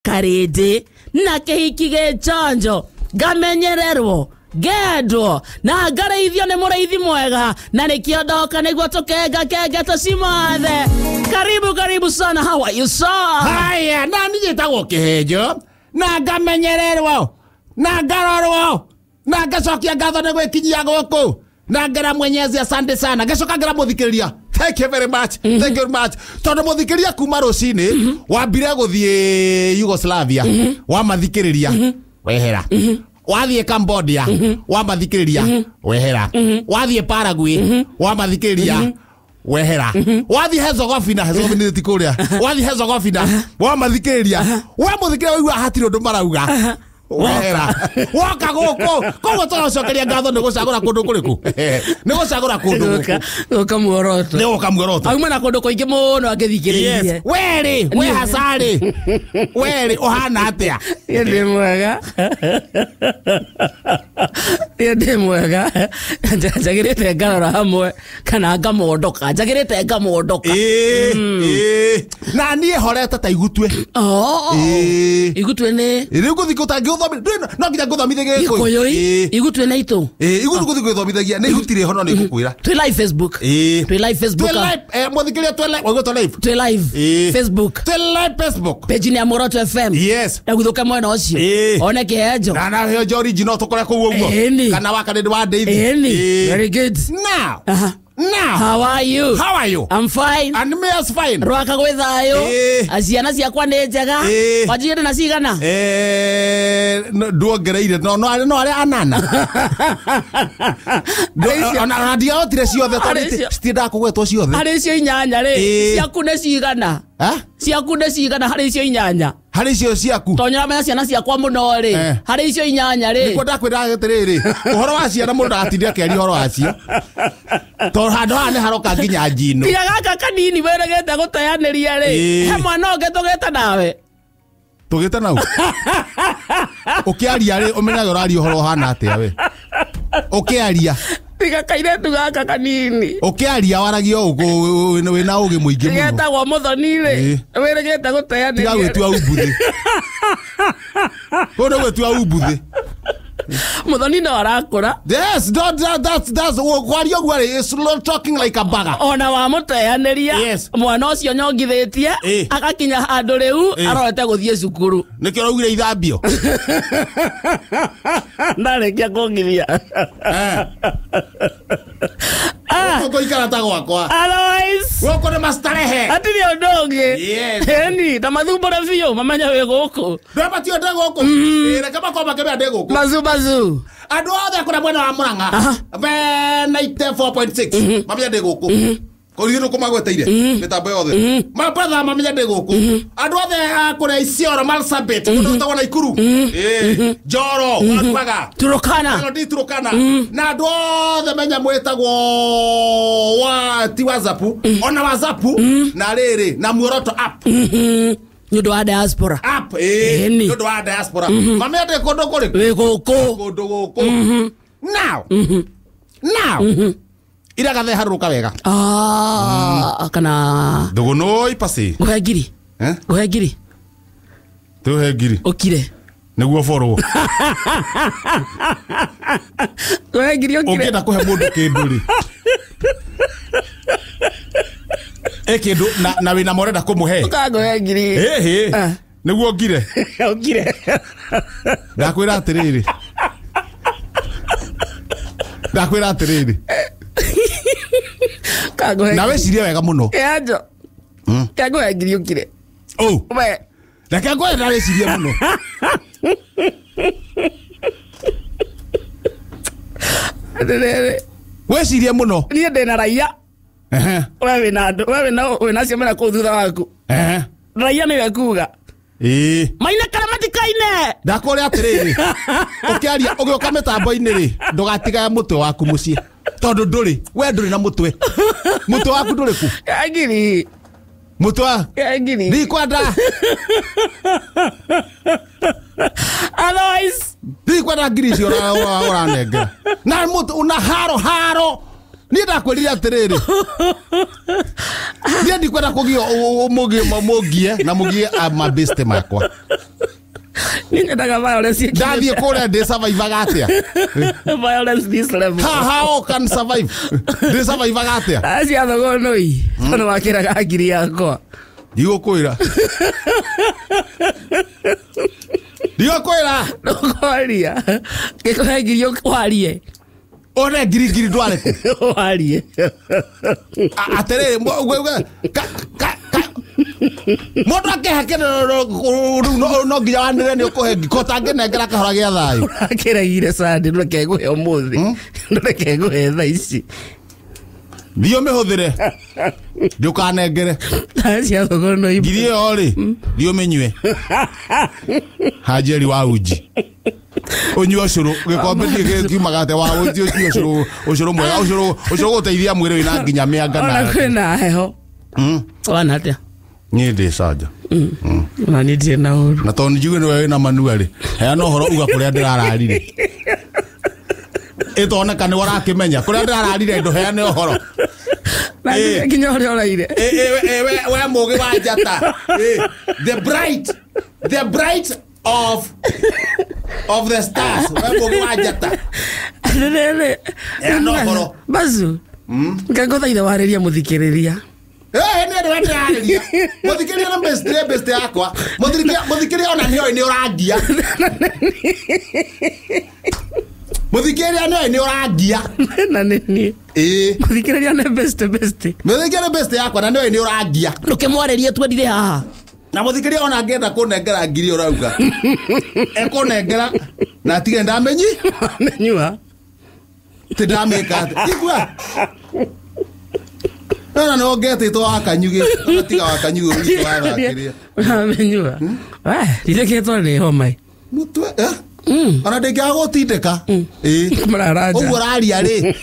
karidi na kihiki gichanjo ngamenyererwo gedwo na ngareithio ni muraithi mwega na nikiondoka niguo tukenga kenge tucimothe. Karibu sana. How are you sir? Haya na nijitagwo kihenjo na ngamenyererwo na ngarorwo na ngacokia ngatho ni gwikinyia guku na ngera Mwenyezi asante sana ngacoka ngera muthikiriria. Thank you very much. Thank you very much. Tondu muthikiriria kuma rucini wambire guthie Yugoslavia wa mathikiriria wehera. Wathie Cambodia wa mathikiriria wehera. Wathie Paraguay wa mathikiriria wehera. Wathie Herzegovina ti kuria. Wathie Herzegovina wa mathikiriria wa muthikiriria wigua hatiri undu marauga wehera. Woka guku koguo turacokeria ngatho ni gucagura kundu kuriku ni gucagura kundu guka muoroto ni guka muoroto auma na kundu kuingi muno agithikiriria. Yes. We hasari weri ohana atia yende mwega yende mwega njagirite ngarora hamwe kana ngamondoka njagirite ngamondoka na nie horete ta igutwe igutwe ne iri guthiko tangi uthomi no nginya guthomithie gikuyu igutwe ne itu igutwe guthiko guthomithagia ni igutire hono ni gukwira twi live Facebook twi live Facebook muthikiria twi live wego twi live Facebook twi live Facebook page ni ya Muoroto FM. Yes na guthuka mwena ucio one kihenjo na hejo original tukore ku uguo kana wakane wa David. Very good. Now, how are you? How are you? I'm fine. And me as fine. Rwaka gwithayo. Aciana ciakwa ni njega. Wajire na cigana? Nduongereire no ari anana. Ona ndio tire ciothe tondite citinda kugwetwo ciothe. Hari cio inyanya ri. Ciaku ni cigana? Ciaku ni cigana hari cio inyanya? Hari cio ciaku. Tonya menya ciana ciakwa muno ri. Hari cio inyanya ri. Niko ndakwira atiriri. Uhoro wa ciana mundu atindie keri uhoro wacio. To handu hane haroka nginya njino. Tiga gaka kanini weregete gutayaniria ri. He mwana ungi tugita nawe. Tugita nau. Ukiaria ri umenyaga urari uhoro hana atia we. Ukiaria tiga kairetu gaka kanini ukiaria waragio ugo wina ugi muingi muno geta gwa muthoni ri weregete gutayaniria tiga gwetua ubuthi kono gwetua ubuthi muthoni no arakura. Yes, that's what you are is talking like a bagger. Ona wa mutayaniria mwana ucio nyongithitie agakinya handu riu arorete guthie cukuru nikio raugire ithambio ndarekia kungithia uko ikara ta gwakwa otherwise woko ni mastarehe atiri ondonge ni ta mathumbore biu mamenya we guku ndaba ti onde guku reke makoma kebe ande guku bazu andu othe kura mwena wa Murang'a be 94.6 mamenya ande guku Koriro kuma gweteire mitambo yothe mabadha mamenya ande guku andu othe kura Isiolo Marsabit kundu tawona Ikuru Joro warugaga Turukana na andu othe menya mwetagwo wa ti WhatsApp ona WhatsApp na riri na Muoroto app nyodo wa diaspora app nyodo wa diaspora mamenya ande kundu kuri we guku kundu guku now ira gathe haruka wega kana dogono ipasi gohegiri gohegiri tuhegiri okire niguo foro gohegiri okire okenda kuhe mundu kindu ri ekindu na wina morenda kumuhe gohegiri niguo ngire okire ndakwira atiriri na wecirie wega muno yajo kago agiri ukire we na kago na wecirie muno wecirie muno ni ndena raia wewe na ciamena ku thutha waku raia ni wekuga maina karamatikaine ndakore atiriri ukiaria ugioka mitambo-ini ri ndugatiga mutwe waku mucii tondu nduri we nduri na mutwe waku nduri ku agiri mutwa agiri ni kwanda otherwise ni kwanda ngiri ora nengera na mutu una haro ni ndakwirira atiriri ni ndikwenda kugio mugie na mugie mabeste makwa Ninyendaga violence. Ndathie kuria ndi survive gatia. Violence this level. How can survive? Ndi survive gatia. Asi athogono i. Tono wakiraga ngiri yakwa. Ndigokwira. Ndigokwira. Nokwaria. Gikuhe ngiri okwarie. One ngiri ndware ku. Warie. Atere Moto akehake no nginya wanire ni ukuhe ngikota ngenengera kahora gia thayu. Akiragire sande ndureke guhe umuthi. Ndureke guhe tha ici. Thio mihuthire. Ndukanengere. Asi athogono i. Ngiri yo ri. Thio menywe. Hajeri wa uji. Onyu ocuru gikombe kiumagate wa uji ocuru mwega ocuru guteithia mwiri wina nginya mianga na. Ona kwina heho. Wana atia. Ni ndi saja. Na ni ndi na uru. Na toni jiwe ni na manuari. Heana uhoro uga kuria ndirararire. Ito ona kana warakimenya kuria ndirararire ndo heane uhoro. Na nginya uri oraire. We mugi wa njata. The bright of the stars. We mugi wa njata. Nene. Heana uhoro. Bazu. Ngagothaitha wariria muthikiriria. Ndio ndio. Muthikiria na best yakwa. Muthikiria ona nio ni urangia. Muthikiria ni urangia. Na nini? Muthikiria na best. Muthikiria best yakwa na nio ni urangia. Ndukimwareria twendire haha. Na muthikiria ona ngenda kunengera ngiri urauga. Ekunengera na tige ndamenyi. Menyua. Tidameka. Igwa. Ona no ngete to akanyuge. Ona tiga wakanyuge uri twara kiria. Menyua. Rireke tware homai. Mutwe Ona ndingia gutindika. Mararaja. Uguo raria ri.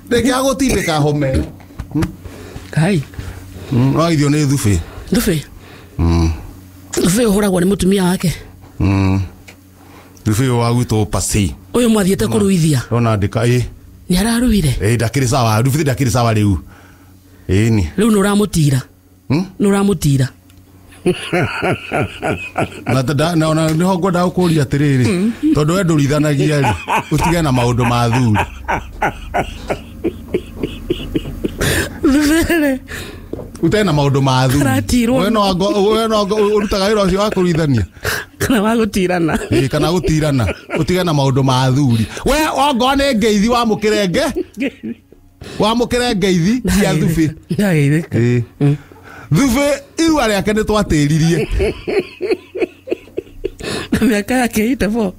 Ndingia gutindika home. Kai. Waithio ni thubi. Thubi. Thubi uhuragwo ni mutumia wake. Thubi wa gwito pasi. Uyu mwathiete kuruithia. Ona ndika Ni araruire. Ndakiri sawa, thubi ndakiri sawa riu. Ni. Riu nuramutira. Nuramutira. Na ona ni ho ngwenda gukuria atiriri. Tondu we ndurithanagia ri. Utige na maundu ma thuri. Utena maundu ma thuri. We no urutaga wira ucio wa kurithania. Kana wa gutirana. Kana gutirana. Utige na maundu ma thuri. We ongo ne ngeithi wa mukirenge. Wa mukirenge cia thubi. Ndageithika. Thubi irua riake ni twatiririe. Na miaka yake itafo.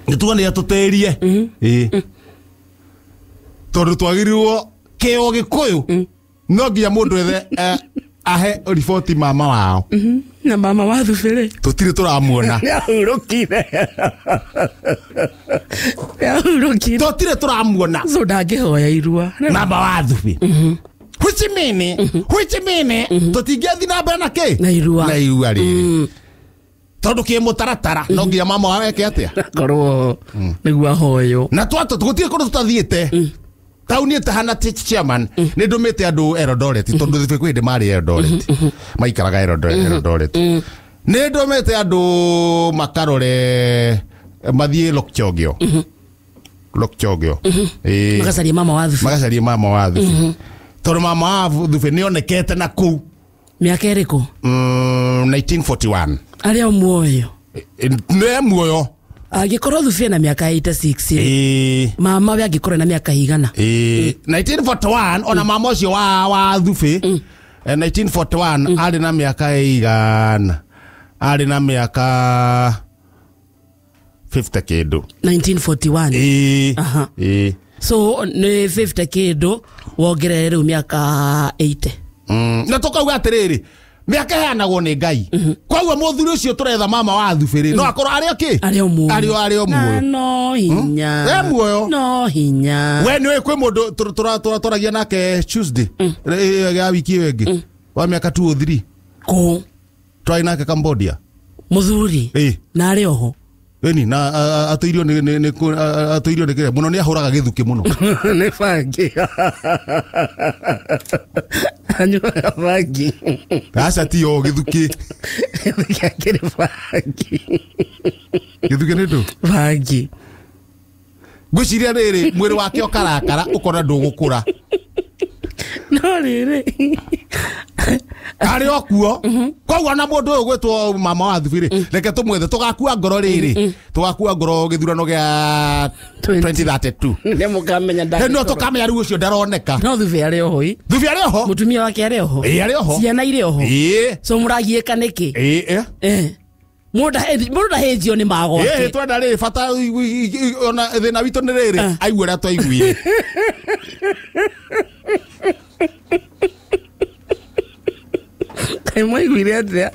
Nituone atuterie. Tondu twagirirwo kio gikuyu. No nginya mundu ethe ahe riboti mama wao. Na mama wa thubire. Tutire turamuona. Yaurukire. Tutire turamuona. So ndagihoya irua. Mama wa thubi. Which mean tutingiathi na mbere na ki? Na irua ri. Tondu ki mutaratara no nginya mama wa weke atia. Korwo nigua hoyo. Na twatu tugutie kundu tutathiete. Tauni tahana chairman ni ndumite andu Eldoret tondu thibe kwinde mari Eldoret. Maikaraga Eldoret. Ni ndumite andu makarore mathie Lokchogio. Magacaria mama wa thubi. Tondu mama wa thubi ni onekete na ku. Miaka iriku? 1941. Ari muoyo. Ne muoyo. Agikorwo thubi na miaka 86. Mama we agikorwo na miaka igana. 1941 ona mama ucio wa thubi 1941 ari na miaka igana. Ari na miaka 50 kindu. 1941. So ni 50 kindu wongerere riu miaka 80. Na tukauga atiriri miaka heanagwo ni Ngai. Koguo muthuri ucio turetha mama wa thubiri no akorwo ari ki? Ari muoyo. No hinya. Muoyo. No hinya. We ni kwi mundu turagia nake Tuesday. Ya wiki wengi. Wa miaka 2 or 3. Ko. Twai nake Cambodia. Muthuri. Na ari oho. Eni na atuirio ni atuirio ni kire muno ni ahuraga githuki muno ni bangi anyo bangi asa ti o githuki kire bangi githuki ni ndu bangi gwiciria riri mwiri wake okarakara ukona ndugukura no riri ari okuo koguo na mundu uyu gwitwo mama wa thubiri reke tumwethe tugakua ngoro riri tugakua ngoro githurano gia 2032 ne mukamenya ndake no tukamenya riu ucio ndaroneka no thubi ari ohoi thubi ari oho mutumia wake ari oho ari oho ciana ire oho so muragieka niki muda hejio ni magote twenda riri bata ona thina witu ni riri aigua ria twaiguire Moi guire atia.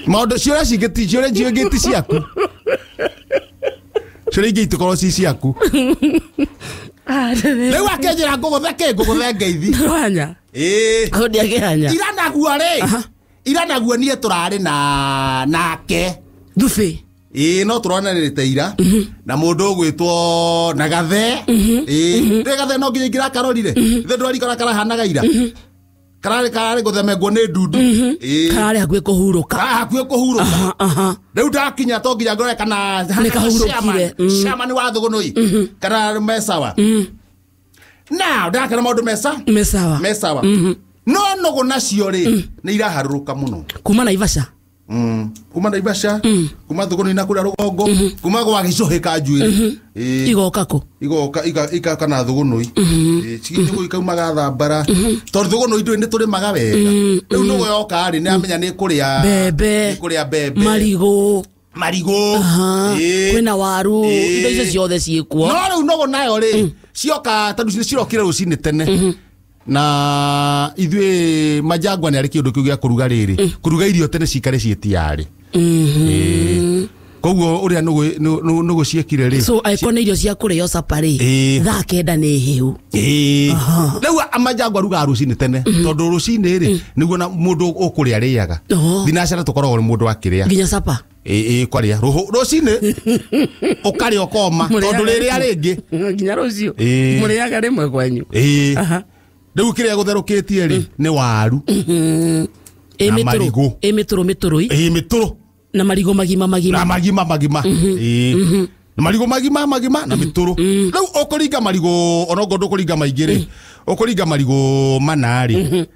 Maundu ciora cingiti ciora njingiti ciaku. Ciora ingiti korwo ci ciaku. Riu akenjira nguguthe ngeithi. Wanya. Hodi akihanya. Ira naguo nie turari nake. Thubi. No turonanirite ira na mundu ugwitwo na gathe. Gathe no nginya ngira karorire. Ithe ndwari kara hanaga ira. Karare guthemengwo ni ndundu karare hakwe kuhuruka riu ndakinya to nginya ngore kana ni kahurukire shama ni wathugunui kana mesawa na ndakana maundu mesawa no nogo nacio ri ni iraharuruka muno kuma Naivasha kuma Naivasha kuma thuguni na kuria rugongo kuma gwa gicuhika njuiri igoka kana thugunui cikinyo ikaumaga thambara tondu thugunui ndu ni turi maga wega riu no yoka ri ni amenya ni kuria bebe marigo kwina waru indo icio ciothe ciikuo no riu nogo nayo ri cioka tondu cirokire rucini tene na ithwe majangwa ni ari kindu kiu gia kuruga riri kuruga irio tene cikare cietiari koguo uria nugu ciekire ri so aikona irio cia kurio sapari thaa kenda ni hiu riu amajangwa ruga rucini tene tondu rucini ri niguo na mundu ukuria riaga thinacara tukoragwo ni mundu akiria nginya sapa kwaria rucini ukaria ukoma tondu riria ringi nginya rucio muriaga rimwe kwanyu riu kiria gutherukitie ri ni waru mituru na marigo magima na marigo magima na mituru riu ukuringa marigo onogo ndukuringa maingi ri ukuringa marigo manari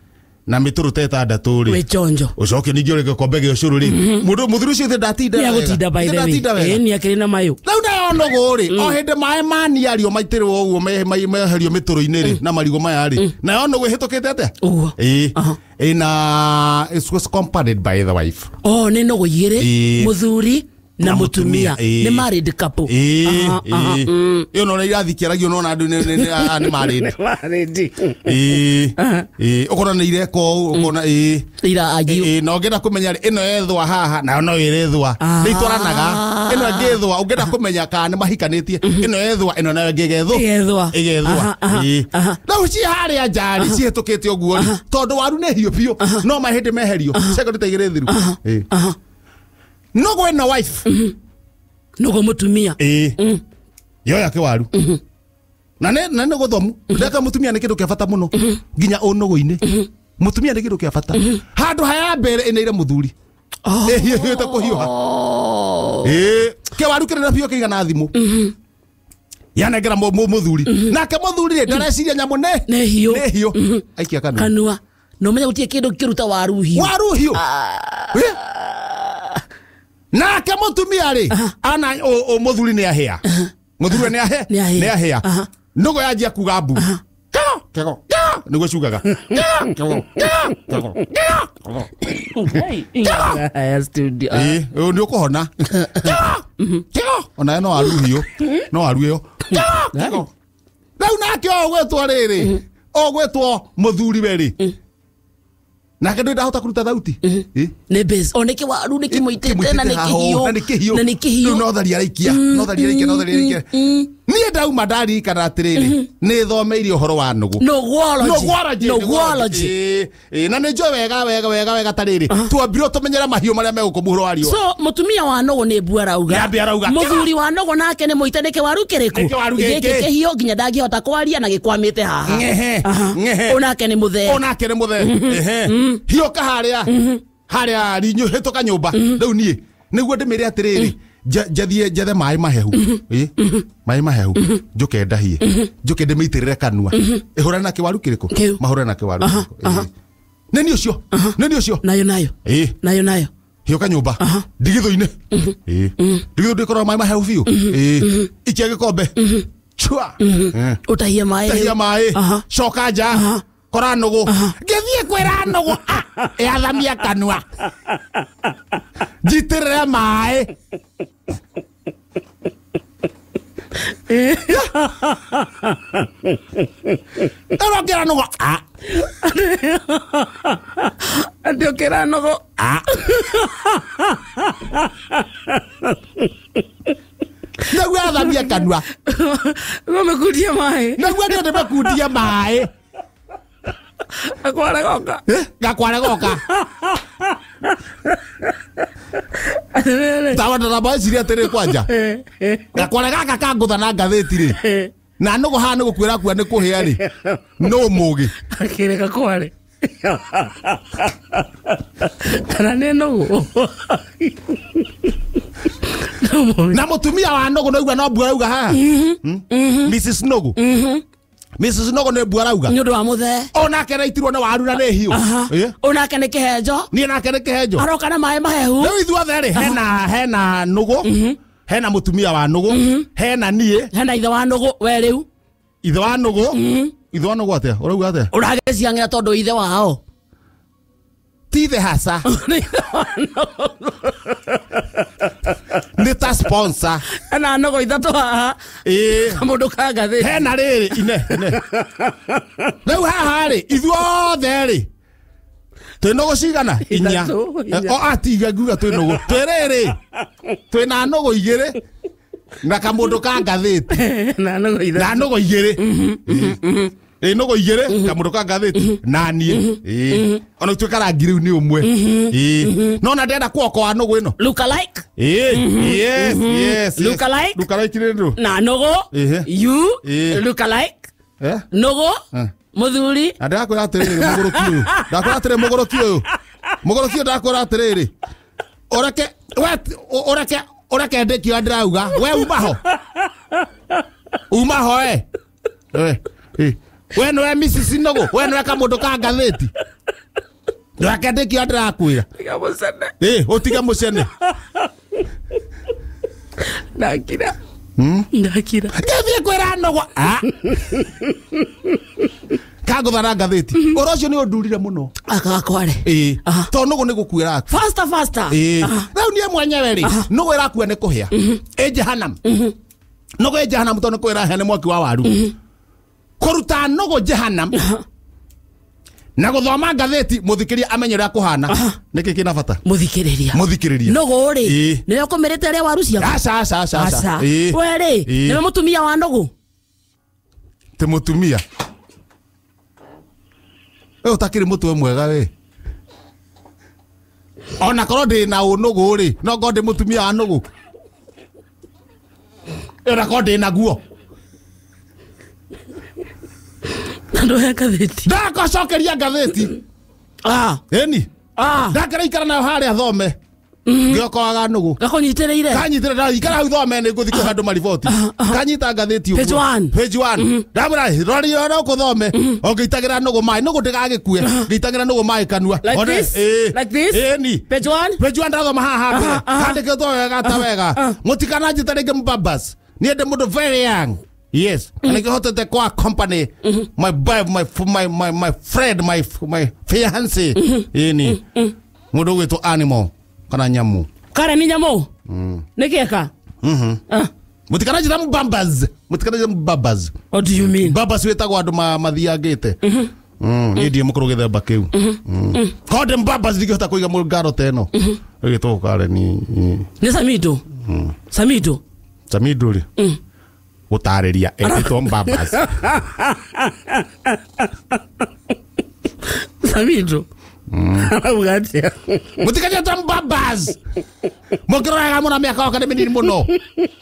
na mituru tetandatu ri wechonjo ucoke ningi urege kombe ge ucuru ri mundu muthuru cio ndatinda ya gutinda by the way ni akiri na mayo riu na onogo ri o hinde mae mani ario maitirwo uguo meherio mituru-ini ri na marigo maya ri na onogo hitukite atia na it's accompanied by the wife ni nogo igiri muthuri na mutumia ni married couple yo no irathikiaragio no na andu ni married ukona ni ireko ukona ira agio no ngenda kumenya ino ethwa haha na no irethwa ni twaranaga ino ngethwa ungenda kumenya kana ni mahikanitie ino ethwa ino na ngegethwa na uci hari ajari cihetukite oguo tondu waru ne hiyo pio no mahindi meherio second taigire thiru nogo na wife nogo mutumia yo yake waru na ne guthomu ndaka mutumia ni kindu kia bata muno nginya unogo-ini mutumia ni kindu kia bata handu haya mbere ina muthuri hiyo ta kuhiuha ke waru kire na pio kiigana thimu yanegera muthuri nake muthuri ndareciria nyamu ne hiyo aikia kanua no menya gutie kindu kiruta waru hiyo nake mutumia ri ana muthuri ni ahia muthuri ni ahia ndugo yanjia kuga mbu kego niguo cugaga ni ukuhona ona no waru iyo riu nake ogwetwo riri ogwetwo muthuri weri nake ndu ndahota kuruta thauti ne base oneke waru ni kimoitete na ni kihio no thari araikia niä ndauma ndarikana atä rä rä nä thomeire å horo wa nũgũ na nä njå wega tarä rä twambirwo tå menyere mahiå marä a megå kå må hå ro wa riå so mũtumia wa nũgũ nä mbu arauga mũthuri wa nũgũ nake nä må ite nä kä waru kä rä kå gä kä kä hiå nginya ndangä hota kwaria na gä kwamä te haha å nake nä må thee hiå ka harä a rinyå hä tå ka nyå mba rä u niä nä guo ndä mä re atä rä rä jethe maĩ mahehu maĩ mahehu njuke ndahie njuke ndĩmĩitĩrĩre kanua ĩhũrane na kĩwaru kĩrĩkũ mahũrane na kĩwaru kĩrĩkũ nĩ ũcio nayo hiũ kanyũmba ndigithũ-inĩ ndigithũ ndĩkoragwo maĩ mahehu biũ ikia gĩkombe chua ũtahia maĩ coka nja kora nũgũ ngĩthiĩ kwĩra nũgũ yathamia kanua njitĩrĩre maĩ ndĩrokĩra nũgũ ndĩokĩra nũgũ naguo yathamia kanua gũmĩkundia maĩ naguo ndĩmĩkundia maĩ gakware goka tawandara maĩciria atĩrĩ kwanja gakware gaka kangũtha na ngathĩti rĩ na nũgũ haha nĩ gũkwĩra kuo nĩ kũhĩa rĩ no mũgĩ akĩrĩ gakware kana nĩ nũgũ na mũtumia wa nũgũ no igua no mbua rauga haha Mrs. Nũgũ Mrs. Nũgũ nĩ mbua rauga nĩ ũndũ wa mũthee onake nĩaitirwo nĩ waru na nĩ hiũ onake nĩ kĩhenjo niĩ nake nĩ kĩhenjo aroka na maĩ mahehu rĩu ithuothe rĩ hena nũgũ hena mũtumia wa nũgũ hena niĩ hena ithe wa nũgũ we rĩu ithe wa nũgũ atĩa ũrauga atĩa ũragĩciang'ĩra tondũ ithe wao ti ithe haca nĩ ta sponsor hena nũgũ ithatũ haha kamũndũ ka ngathĩ hena rĩrĩ ine rĩu haha rĩ ithuothe rĩ twĩ nũgũ cigana inya atiga nguga twĩ nũgũ twĩ rĩrĩ twĩ na nũgũ igĩrĩ na kamũndũ ka ngathĩti na nũgũ igĩrĩ nũgũ igĩrĩ kamũndũ ka ngathĩti na niĩ ona ituĩka rangi rĩu nĩ ũmwe no na ndenda kuoko wa nũgũ ĩno look alike look alike nĩ ndũ na nũgũ you look alike nũgũ mũthuri ndakwĩra atĩrĩrĩ mũgũrũki ũyũ ndakwĩra atĩrĩrĩ ũreke ndĩkio ndĩrauga we umaho we nĩwe Mrs. Nũgũ we nĩwe kamũndũ ka ngathĩti ndũreke ndĩkio ndĩrakwĩra ũtige mũcene ndakira ngĩthiĩ kwĩra nũgũ kangũtha na ngathĩti ũrĩa ũcio nĩ ũndurire mũno akakware tondũ nũgũ nĩ gũkuĩra faster rĩu niĩ mwenyewe rĩ nũgũ ĩrakua nĩ kũhĩa ĩ Jehanamu nũgũ ĩ Jehanamu tondũ nĩ kũhĩa ĩrahĩa nĩ mwaki wa waru kũruta nũgũ Jehanamu na gũthoma ngathĩti mũthikĩria amenye ũrĩa kũhana nĩkĩ kĩna bata mũthikĩrĩria nũgũ rĩ nĩwe ũkũmĩrĩte ũrĩa waru ciaku aca we rĩ nĩwe mũtumia wa nũgũ ti mũtumia we ũtakĩrĩ mũtwe mwega we ona korwo ndĩ na ũnũgũ rĩ no ngorwo ndĩ mũtumia wa nũgũ ona korwo ndĩ naguo ndoya ngathĩti ndakocokeria ngathĩti ĩni ndakĩraikara nayo harĩa thome ngĩokoaga nũgũ gakũnyitĩrĩire kanyitĩrĩra ikara hau thome nĩ ngũthiĩ kũhe andũ mariboti kanyita ngathĩti ũguo page 1 ndamwĩra rori ũrĩa ũkũthome o ngĩitagĩra nũgũ maĩ nũgũ ndĩgagĩkue ngĩitagĩra nũgũ maĩ kanua ĩni page 1 ndathoma haha handĩkĩtwo wega ta wega mũtikananjĩte rĩngĩ mbambas niĩ ndĩ mũndũ very young yes and I got to the company my friend my fiance ini mũndũ gwĩtwo animal kana nyamu kare ni nyamu nĩkĩeka mũtikananjĩra mbambas what do you mean mbambas wĩtagwo andũ mathiangĩte niĩ ndiĩ mũkũrũ gĩthemba kĩu kodĩ mbambas ndingĩhota kũiga mũngaro ta ĩno ĩgĩtwo kare ni nĩ Samido rĩ gutariria etitwo Mbambas. Sabido. Arabugatia. Mutikaje ta Mbambas. Mokiraga muna miaka wakati minini muno.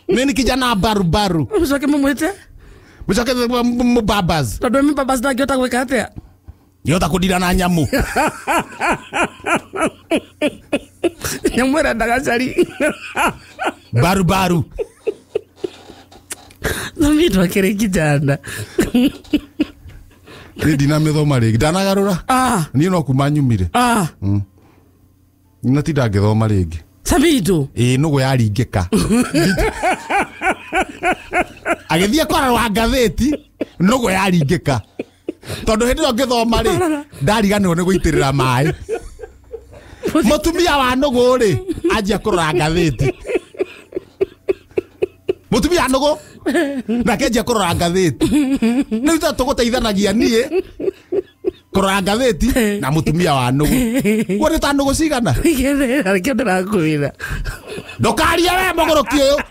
Mimi kijana barubaru. Msoke mumwete? Msoke Mbambas. Tondu Mbambas ndangĩhota gwĩka atĩa? Yota kudira na nyamu. Nyamu ĩrendaga cari. Barubaru. Sabido akĩrĩ kijana. Ndina mithoma rĩngĩ ndanagarũra. Niĩ no kuma nyumire. Nina tinda ngĩthoma rĩngĩ. Sabido. Nũgũ yaringĩka. Agĩthiĩ kwarora ngathĩti nũgũ yaringĩka. Tondu hindi ngithoma ri ndariganirwo ni guitirira mai. Mutumia wa nũgũ ri anjia kurora ngathĩti. Mutumia wa nũgũ nake anjia kurora ngathĩti. Riu tũgũteithanagia niĩ kurora ngathĩti na mutumia wa nũgũ. Wone ta nũgũ cigana? Ikende ndirakwira. Ndukarie we mũgũrũki ũyũ.